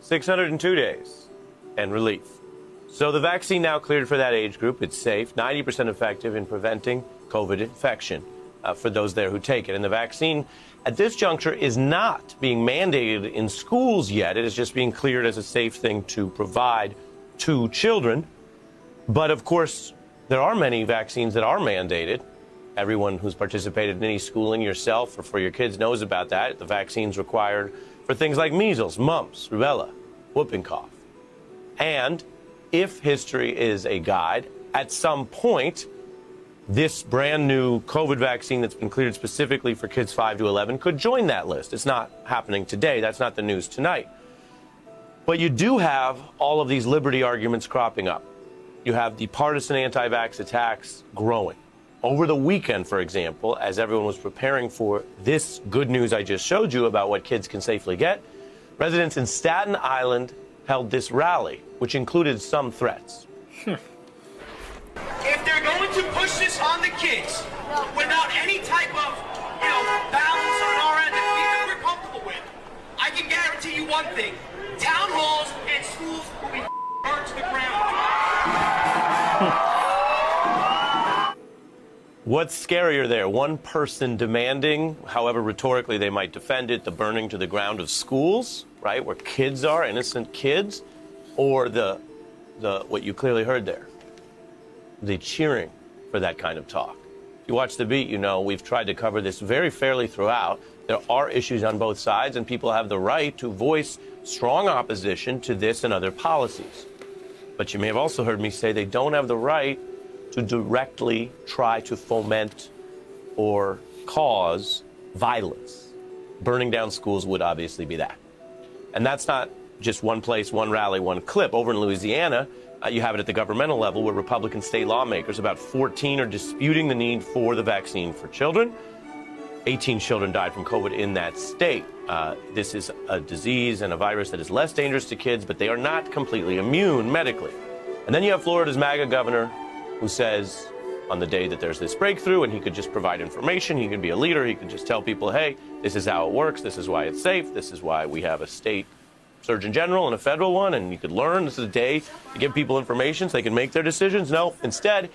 602 days and relief. So the vaccine now cleared for that age group. It's safe, 90% effective in preventing COVID infection for those there who take it. And the vaccine at this juncture is not being mandated in schools yet. It is just being cleared as a safe thing to provide to children. But of course, there are many vaccines that are mandated. Everyone who's participated in any schooling, yourself or for your kids, knows about that. The vaccine's required for things like measles, mumps, rubella, whooping cough. And if history is a guide, at some point, this brand new COVID vaccine that's been cleared specifically for kids 5 to 11 could join that list. It's not happening today. That's not the news tonight. But you do have all of these liberty arguments cropping up. You have the partisan anti-vax attacks growing. Over the weekend, for example, as everyone was preparing for this good news I just showed you about what kids can safely get, residents in Staten Island held this rally, which included some threats. If they're going to push this on the kids without any type of, balance on our end that we're comfortable with, I can guarantee you one thing. Town halls and schools will be burned to the ground. What's scarier there? One person demanding, however rhetorically they might defend it, the burning to the ground of schools, right, where kids are, innocent kids, or the what you clearly heard there, the cheering for that kind of talk. If you watch The Beat, we've tried to cover this very fairly throughout. There are issues on both sides, and people have the right to voice strong opposition to this and other policies. But you may have also heard me say they don't have the right to directly try to foment or cause violence. Burning down schools would obviously be that. And that's not just one place, one rally, one clip. Over in Louisiana, you have it at the governmental level where Republican state lawmakers, about 14, are disputing the need for the vaccine for children. 18 children died from COVID in that state. This is a disease and a virus that is less dangerous to kids, but they are not completely immune medically. And then you have Florida's MAGA governor, who says on the day that there's this breakthrough and he could just provide information, he could be a leader, he could just tell people, hey, this is how it works, this is why it's safe, this is why we have a state surgeon general and a federal one, and you could learn, this is a day to give people information so they can make their decisions. No, instead,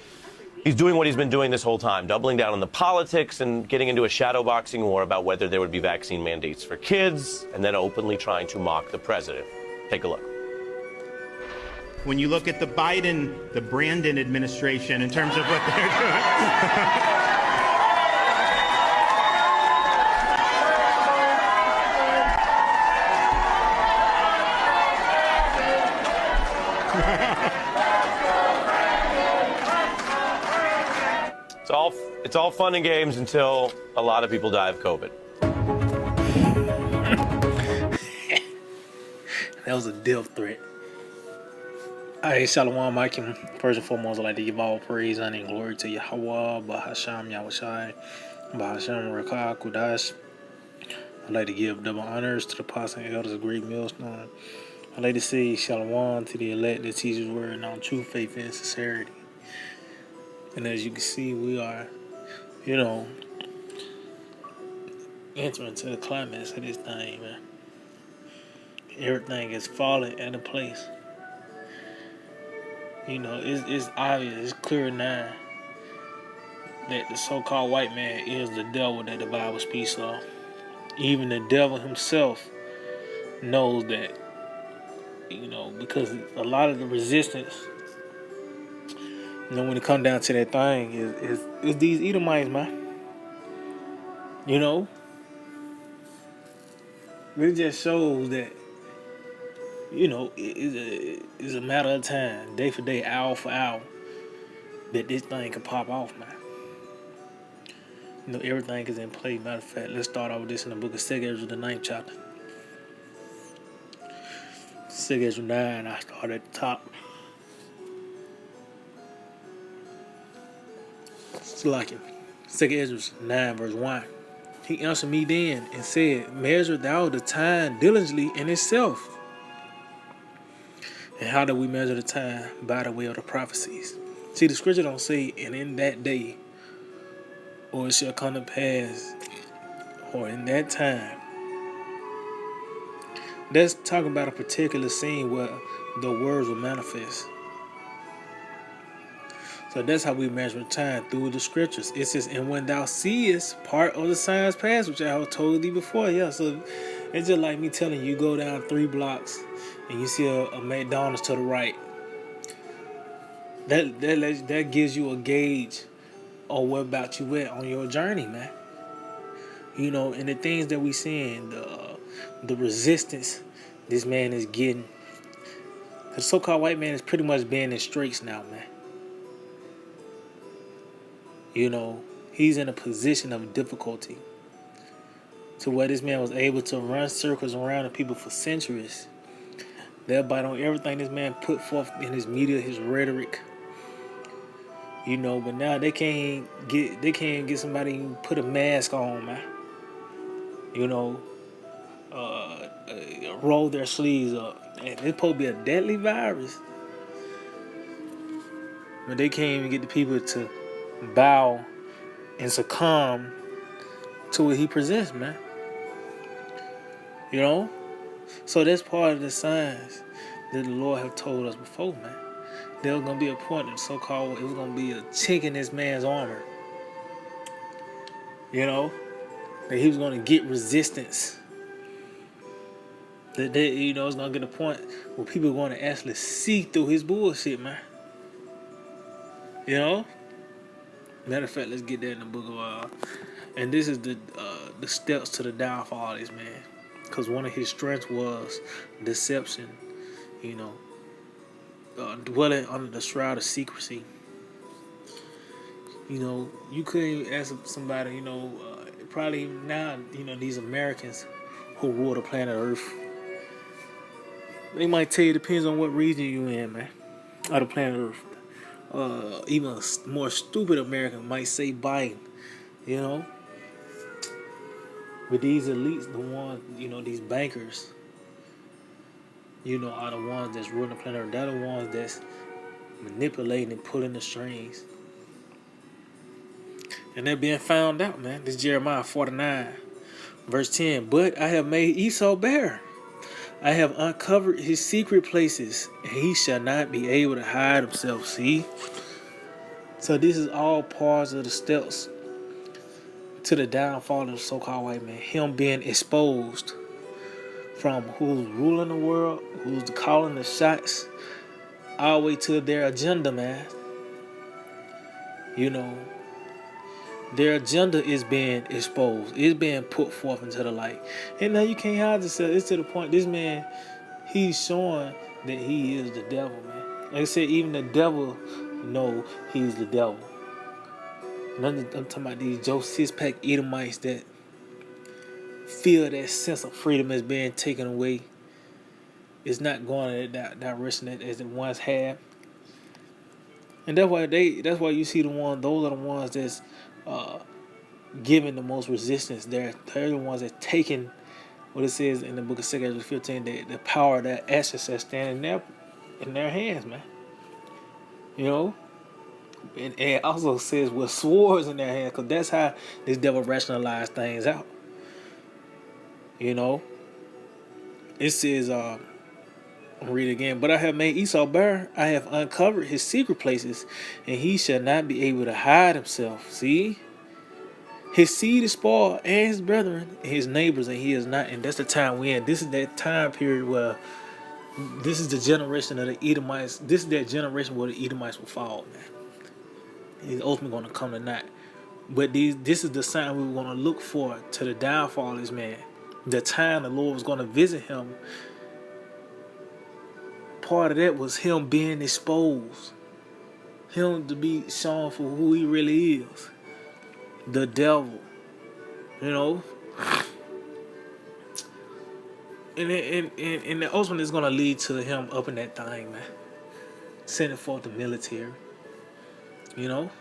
he's doing what he's been doing this whole time, doubling down on the politics and getting into a shadowboxing war about whether there would be vaccine mandates for kids, and then openly trying to mock the president. Take a look. When you look at the Brandon administration in terms of what they're doing. It's all fun and games until a lot of people die of COVID. That was a death threat. Hey, Shalom Maikim. First and foremost, I'd like to give all praise, honor, and glory to Yahweh, Bahasham Yahushai, Bahasham Rakah Kudash. I'd like to give double honors to the apostles and elders of Great Millstone. I'd like to say Shalom to the elect that teaches word and on true faith and sincerity. And as you can see, we are, entering to the climax of this thing, man. Everything is falling into place. It's obvious, it's clear now that the so-called white man is the devil that the Bible speaks of. Even the devil himself knows that, because a lot of the resistance, when it comes down to that thing, is these Edomites, man. It just shows that, it's a matter of time, day for day, hour for hour, that this thing can pop off, man. Everything is in play. Matter of fact, let's start off with this in the book of 2 Ezra, the 9th chapter. 2 Ezra 9, I start at the top. It's like it. 2 Ezra 9, verse 1. He answered me then and said, measure thou the time diligently in itself. And how do we measure the time? By the way of the prophecies. See, the scripture don't say, and in that day, or it shall come to pass, or in that time, That's talking about a particular scene where the words will manifest. So that's how we measure time, through the scriptures. It says, and when thou seest part of the signs past, which I have told thee before. Yeah, so it's just like me telling you, go down 3 blocks and you see a McDonald's to the right. That gives you a gauge of what about you at on your journey, man. You know, and the things that we seeing, the resistance this man is getting. The so-called white man is pretty much being in straits now, man. You know, he's in a position of difficulty to where this man was able to run circles around the people for centuries. They'll bite on everything this man put forth in his media, his rhetoric. You know, but now they can't get somebody who put a mask on, man. You know, roll their sleeves up. And it's supposed to be a deadly virus. But they can't even get the people to bow and succumb to what he presents, man. You know? So that's part of the signs that the Lord have told us before, man. There was going to be a point that so-called, it was going to be a chink in this man's armor. You know? That he was going to get resistance. That they, you know, it's going to get a point where people are going to actually see through his bullshit, man. You know? Matter of fact, let's get that in the book of and this is the steps to the downfall of this man. Because one of his strengths was deception, you know, dwelling under the shroud of secrecy. You know, you couldn't ask somebody, you know, probably now, you know, these Americans who rule the planet Earth, they might tell you, depends on what region you in, man, of the planet Earth. Even a more stupid American might say Biden, you know. But these elites, the ones, you know, these bankers, you know, are the ones that's ruling the planet Earth. They're the ones that's manipulating and pulling the strings. And they're being found out, man. This is Jeremiah 49, verse 10. But I have made Esau bare. I have uncovered his secret places, and he shall not be able to hide himself. See? So this is all parts of the steps to the downfall of the so-called white man. Him being exposed from who's ruling the world, who's calling the shots, all the way to their agenda, man. You know, their agenda is being exposed. It's being put forth into the light. And now you can't hide yourself. It's to the point, this man, he's showing that he is the devil, man. Like I said, even the devil know he's the devil. And I'm talking about these Joe Sixpack Edomites that feel that sense of freedom is being taken away. It's not going in that direction as it once had. And that's why you see those are the ones that's giving the most resistance. They're the ones that taking what it says in the book of 2 Ezra 15, the power that access that stand in their hands, man. You know? And it also says with swords in their hands, because that's how this devil rationalized things out. You know? It says, I'll read it again. But I have made Esau bare. I have uncovered his secret places, and he shall not be able to hide himself. See? His seed is spoiled, and his brethren, and his neighbors, and he is not. And that's the time we're in. This is that time period where this is the generation of the Edomites. This is that generation where the Edomites will fall, man. He's ultimately going to come to naught. But this is the sign we were going to look for to the downfall of this man. The time the Lord was going to visit him. Part of that was him being exposed. Him to be shown for who he really is. The devil. You know? And the ultimate is going to lead to him up in that thing, man. Sending forth the military. You know?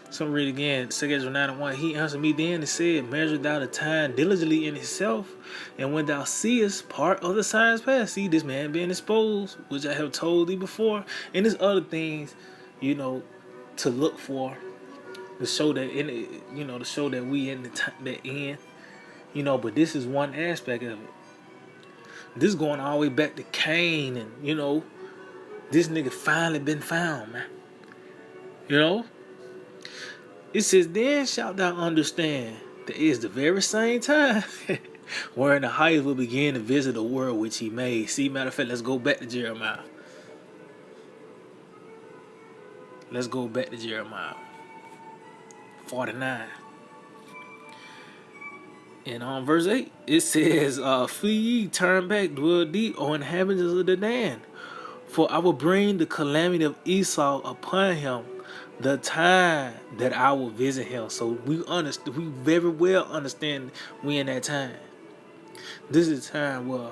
So read again, 2 Ezra 9:1. He answered me then and said, measure thou the time diligently in itself, and when thou seest part of the signs past. See, this man being exposed, which I have told thee before, and there's other things, you know, to look for, to show that to show that we in the end, you know. But this is one aspect of it. This going all the way back to Cain, and this nigga finally been found, man. It says, then shalt thou understand that it is the very same time wherein the highest will begin to visit the world which he made. See, matter of fact, let's go back to Jeremiah. Let's go back to Jeremiah 49. And on verse 8, it says, flee ye, turn back, dwell deep, O inhabitants of the land. For I will bring the calamity of Esau upon him, the time that I will visit him. So we very well understand we in that time. This is the time where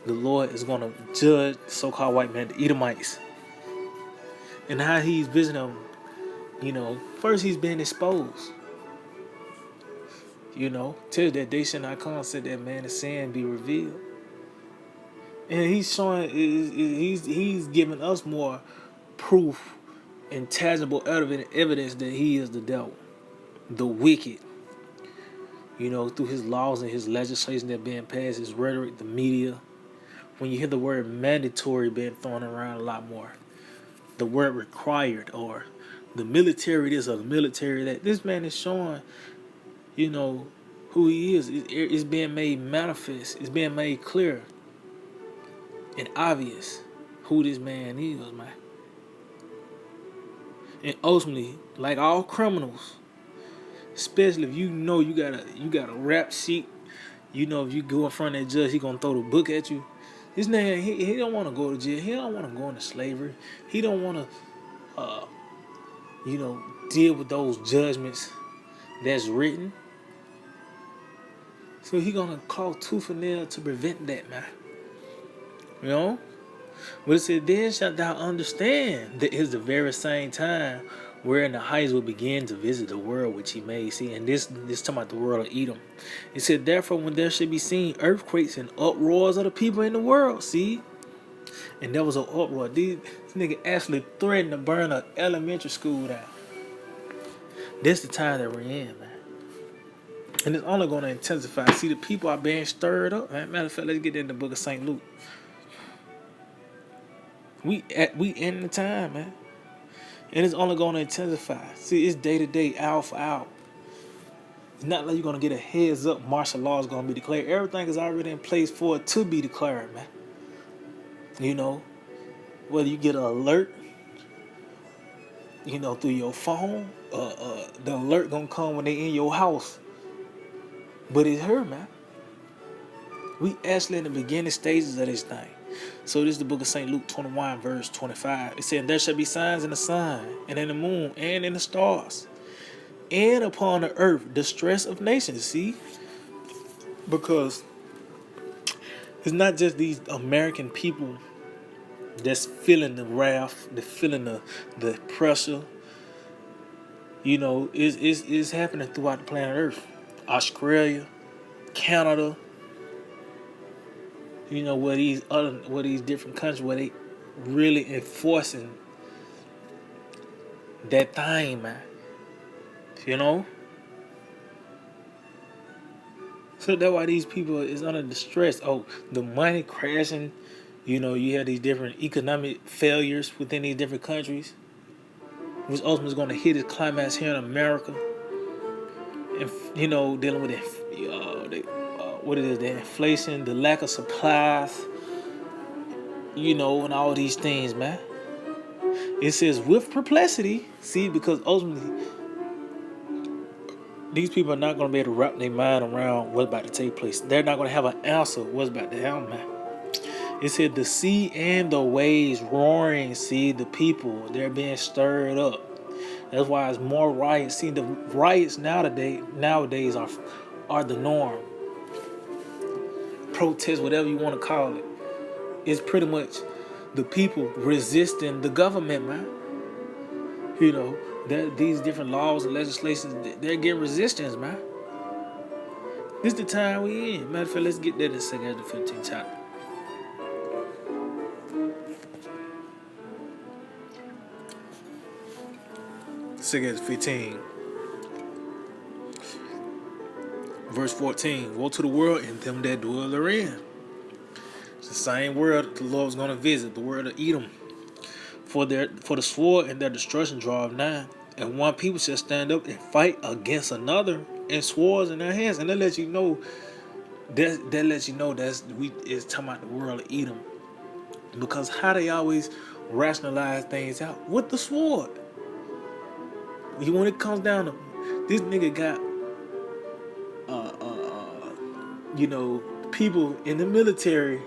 the Lord is going to judge the so-called white man, the Edomites. And how he's visiting them, first he's being exposed. Till that day shall not come, said that man of sin be revealed. And he's showing, he's giving us more proof and tangible evidence that he is the devil, the wicked. Through his laws and his legislation that being passed, his rhetoric, the media. When you hear the word mandatory being thrown around a lot more, the word required, or the military this or the military that, this man is showing, who he is. It's being made manifest. It's being made clear and obvious who this man is, man. And ultimately, like all criminals, especially if you got a rap sheet, if you go in front of that judge, he gonna throw the book at you. This man, he don't want to go to jail. He don't want to go into slavery. He don't want to, deal with those judgments that's written. So he gonna call tooth and nail to prevent that, man. But it said, then shalt thou understand that it's the very same time wherein the heights will begin to visit the world which he made. See, and this talking about the world of Edom. It said, therefore, when there should be seen earthquakes and uproars of the people in the world, see? And there was an uproar. This nigga actually threatened to burn an elementary school down. This the time that we're in, man. And it's only going to intensify. See, the people are being stirred up. Matter of fact, let's get in the book of St. Luke. We in the time, man. And it's only going to intensify. See, it's day to day, hour for hour. It's not like you're going to get a heads up martial law is going to be declared. Everything is already in place for it to be declared, man. Whether you get an alert, through your phone, the alert going to come when they in your house. But it's her, man. We actually in the beginning stages of this thing. So this is the book of St. Luke 21, verse 25. It said, there shall be signs in the sun, and in the moon, and in the stars, and upon the earth, distress of nations. See? Because it's not just these American people that's feeling the wrath, they're feeling the pressure. It's happening throughout the planet Earth. Australia, Canada, where these different countries where they really enforcing that thing, man. So that's why these people is under distress. Oh, the money crashing. You have these different economic failures within these different countries, which ultimately is going to hit its climax here in America. And dealing with the inflation, the lack of supplies, and all these things, man. It says with perplexity, see, because ultimately these people are not going to be able to wrap their mind around what's about to take place. They're not going to have an answer what's about to happen, man. It said the sea and the waves roaring, see, the people, they're being stirred up. That's why it's more riots. See, the riots nowadays are the norm. Protest, whatever you want to call it. It's pretty much the people resisting the government, man. These different laws and legislations, they're getting resistance, man. This is the time we in. Matter of fact, let's get that in 2 Ezra 15 chapter. 2 Ezra 15, verse 14. Woe to the world and them that dwell therein. same world the Lord was gonna visit, the world of Edom. For the sword and their destruction draweth nigh, and one people shall stand up and fight against another, and swords in their hands. And that lets you know it's talking about the world of Edom. Because how they always rationalize things out with the sword. When it comes down to this nigga got people in the military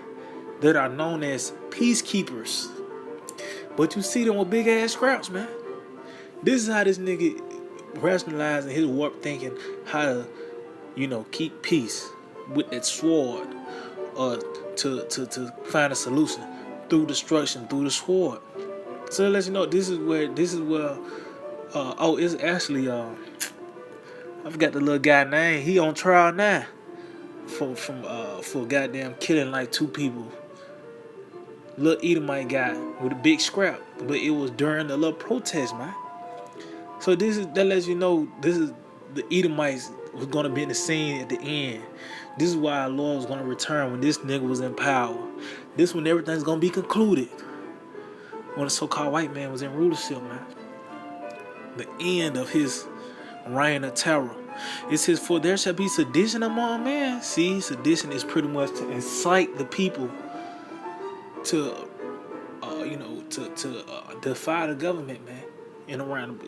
that are known as peacekeepers. But you see them with big ass scraps, man. This is how this nigga rationalizing his warped thinking how to, keep peace with that sword, to find a solution through destruction, through the sword. So it lets you know this is where it's actually I forgot the little guy name. He on trial now for goddamn killing like 2 people. Little Edomite guy with a big scrap, but it was during the little protest, man. So that lets you know this is the Edomites was gonna be in the scene at the end. This is why our Lord was gonna return when this nigga was in power. This when everything's gonna be concluded. When the so-called white man was in rulership, man. The end of his reign of terror. It says, "For there shall be sedition among men." See, sedition is pretty much to incite the people to defy the government, man. And around,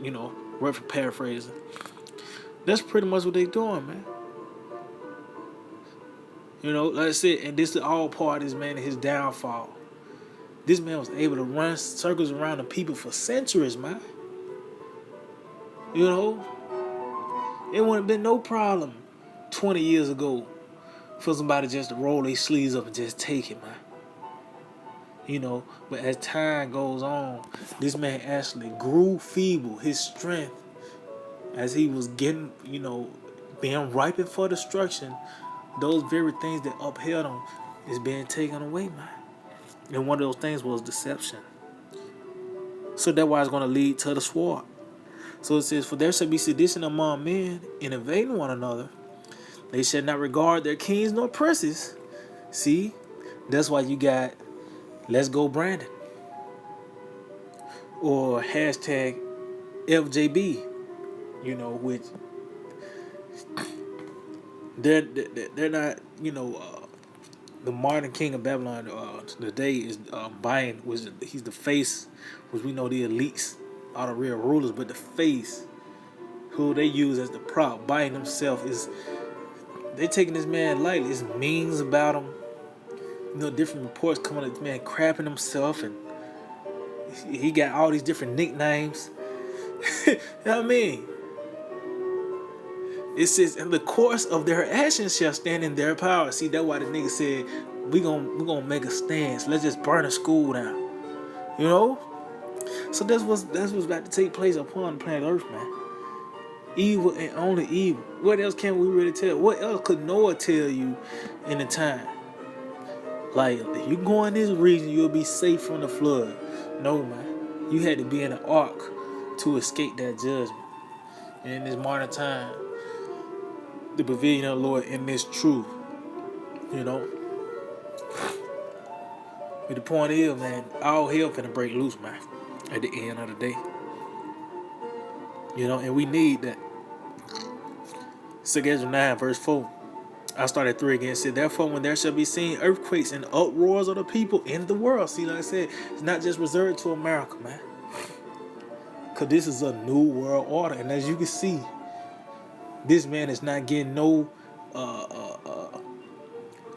rough paraphrasing. That's pretty much what they doing, man. Like I said, and this is all part of this man and his downfall. This man was able to run circles around the people for centuries, man. It wouldn't have been no problem 20 years ago for somebody just to roll their sleeves up and just take it, man. But as time goes on, this man actually grew feeble. His strength, as he was getting, being ripened for destruction, those very things that upheld him is being taken away, man. And one of those things was deception. So that's why it's going to lead to the sword. So it says, "For there shall be sedition among men, in invading one another. They shall not regard their kings nor princes." See, that's why you got "Let's Go Brandon" or hashtag FJB. Which they're not. The modern king of Babylon today is buying. He's the face, which we know the elites are the real rulers, but the face who they use as the prop, buying himself, is they taking this man lightly. It's memes about him. Different reports coming on this man crapping himself, and he got all these different nicknames. You know what I mean? It says, "In the course of their actions shall stand in their power." See, that's why the nigga said, we gonna make a stance. Let's just burn the school down. So that's what's about to take place upon the planet Earth, man. Evil and only evil. What else can we really tell? What else could Noah tell you in the time? Like, if you go in this region, you'll be safe from the flood. No, man. You had to be in an ark to escape that judgment. And in this modern time, the pavilion of the Lord in this truth. But the point is, man, all hell finna break loose, man, at the end of the day. And we need that. 2 Ezra 9, verse 4. I started 3 again. It said, "Therefore, when there shall be seen earthquakes and uproars of the people in the world." See, like I said, it's not just reserved to America, man. Because this is a new world order. And as you can see, this man is not getting no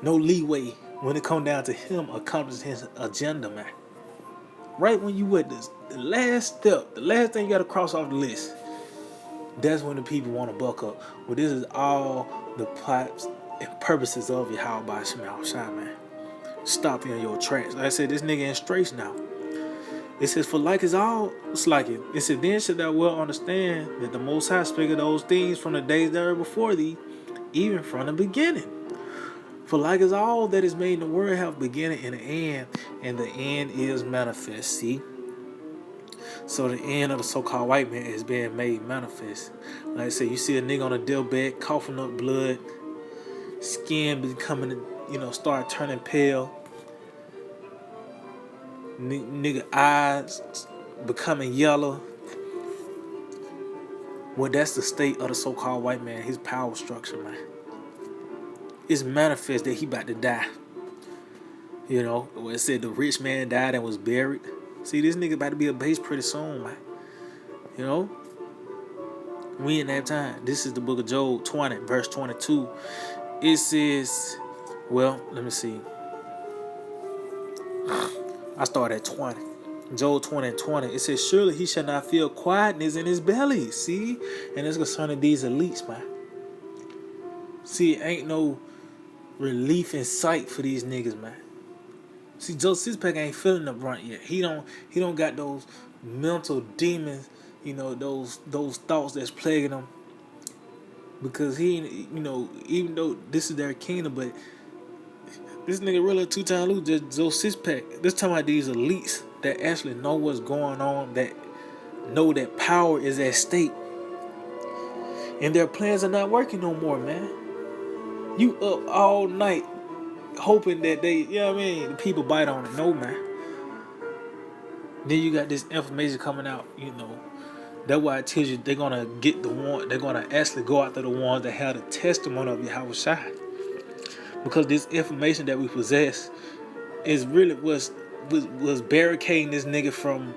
leeway when it comes down to him accomplishing his agenda, man. Right when you at this, the last step, the last thing you got to cross off the list, that's when the people want to buck up. Well, this is all the plots and purposes of Yahweh by Shemel, man. Stop you in your tracks. Like I said, this nigga in straits now. It says, "For like is all slacking." It said, "Then should thou well understand that the Most High spake of those things from the days that were before thee, even from the beginning. For like as all that is made in the world have beginning and an end, and the end is manifest." See? So the end of the so-called white man is being made manifest. Like I said, you see a nigga on a deathbed coughing up blood, skin becoming, start turning pale. Nigga eyes becoming yellow. Well, that's the state of the so-called white man, his power structure, man. It's manifest that he about to die. You know, where it said the rich man died and was buried. See, this nigga about to be a base pretty soon, man. You know? We in that time. This is the book of Job 20, verse 22. It says, well, let me see. I start at 20. Job 20 and 20. It says, surely he shall not feel quietness in his belly. See? And it's concerning these elites, man. See, ain't no relief in sight for these niggas, man. See, Joe Sixpack ain't feeling the brunt yet. He don't got those mental demons, you know, those thoughts that's plaguing him. Because he, you know, even though this is their kingdom, but this nigga really a two-time loser, just Joe Sixpack. This time about these elites that actually know what's going on, that know that power is at stake. And their plans are not working no more, man. You up all night hoping that they, you know what I mean, the people bite on it. No, man. Then you got this information coming out, you know. That's why I tell you they're gonna get the one, they're gonna actually go after the ones that have the testimony of Yahweh Shai. Because this information that we possess is really was barricading this nigga from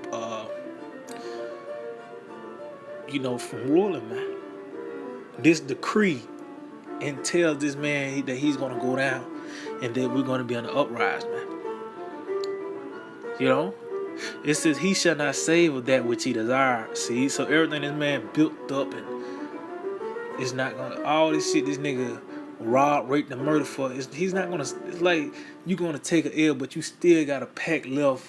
you know, from ruling, man. This decree and tells this man that he's gonna go down and that we're gonna be on the uprise, man. You know? It says he shall not save of that which he desires. See? So everything this man built up, and it's not gonna, all this shit this nigga robbed, raped, and murdered for, he's not gonna, it's like you gonna take an L, but you still got a pack left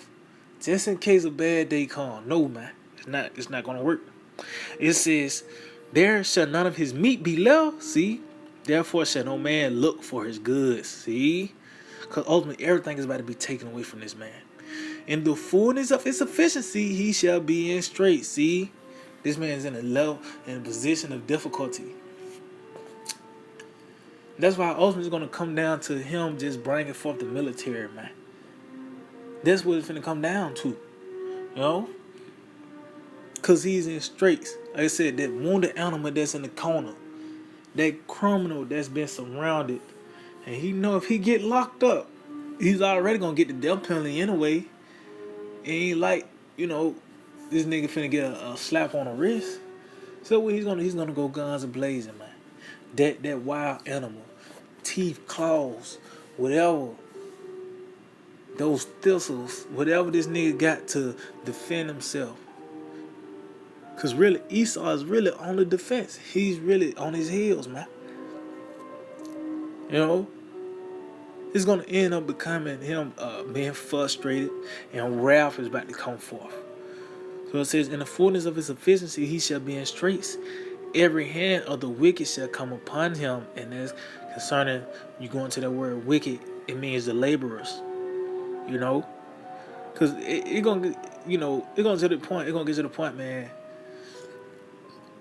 just in case a bad day come. No, man. It's not gonna work. It says, there shall none of his meat be left. See? Therefore shall no man look for his goods. See? Because ultimately everything is about to be taken away from this man. In the fullness of his sufficiency, he shall be in straits. See? This man is in a position of difficulty. That's why ultimately it's going to come down to him just bringing forth the military, man. That's what it's going to come down to. You know? Because he's in straits. Like I said, that wounded animal that's in the corner. That criminal that's been surrounded. And he know if he get locked up, he's already going to get the death penalty anyway. It ain't like, you know, this nigga finna get a slap on the wrist. So what he's gonna go guns a blazing, man. That wild animal, teeth, claws, whatever, those thistles, whatever this nigga got to defend himself. Cause really Esau is really on the defense. He's really on his heels, man. You know? It's going to end up becoming him being frustrated, and wrath is about to come forth. So it says, in the fullness of his sufficiency, he shall be in straits. Every hand of the wicked shall come upon him. And that's concerning, you go into that word wicked, it means the laborers. You know? Because it's going to, you know, it's going to get to the point, man.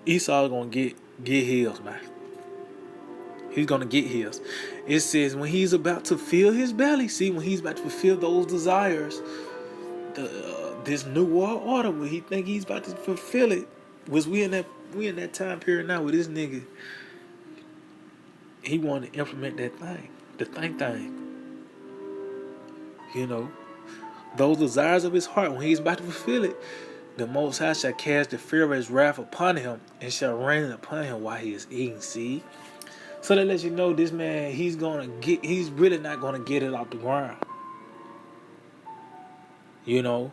Esau is going to get his, man. He's going to get his. It says when he's about to fill his belly, see, when he's about to fulfill those desires, this new world order, when he think he's about to fulfill it, was we in that time period now with this nigga. He wanted to implement that thing, the thing. You know, those desires of his heart, when he's about to fulfill it, the Most High shall cast the fear of his wrath upon him and shall rain upon him while he is eating. See? So that lets you know this man, he's really not gonna get it off the ground. You know?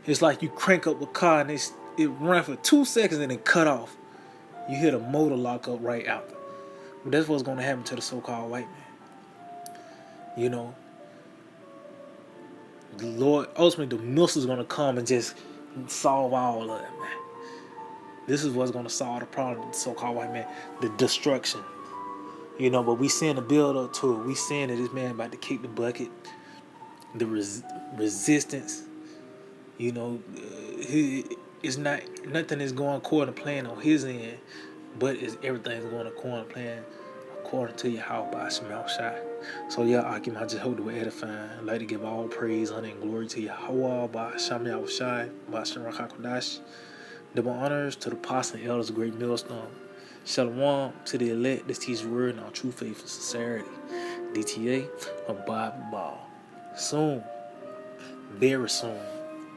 It's like you crank up a car and it runs for 2 seconds and then cut off. You hear the motor lock up right after. But that's what's gonna happen to the so-called white man. You know? The Lord, ultimately the missile's gonna come and just solve all of it, man. This is what's going to solve the problem with the so-called white man, the destruction. You know, but we seeing the build up to it. We seeing that this man about to kick the bucket, the resistance. You know, nothing is going according to plan on his end, but everything's going according according to Yahweh by Shemel Shai. So yeah, Akim, I just hope that we're edifying. I'd like to give all praise, honor, and glory to Yahweh by Hashem Yahweh Shai, by Shem Rakakodash. Double honors to the apostles and elders of Great Millstone. Shalom to the elect that teach the word in our true faith and sincerity. DTA of Bible Ball. Soon, very soon,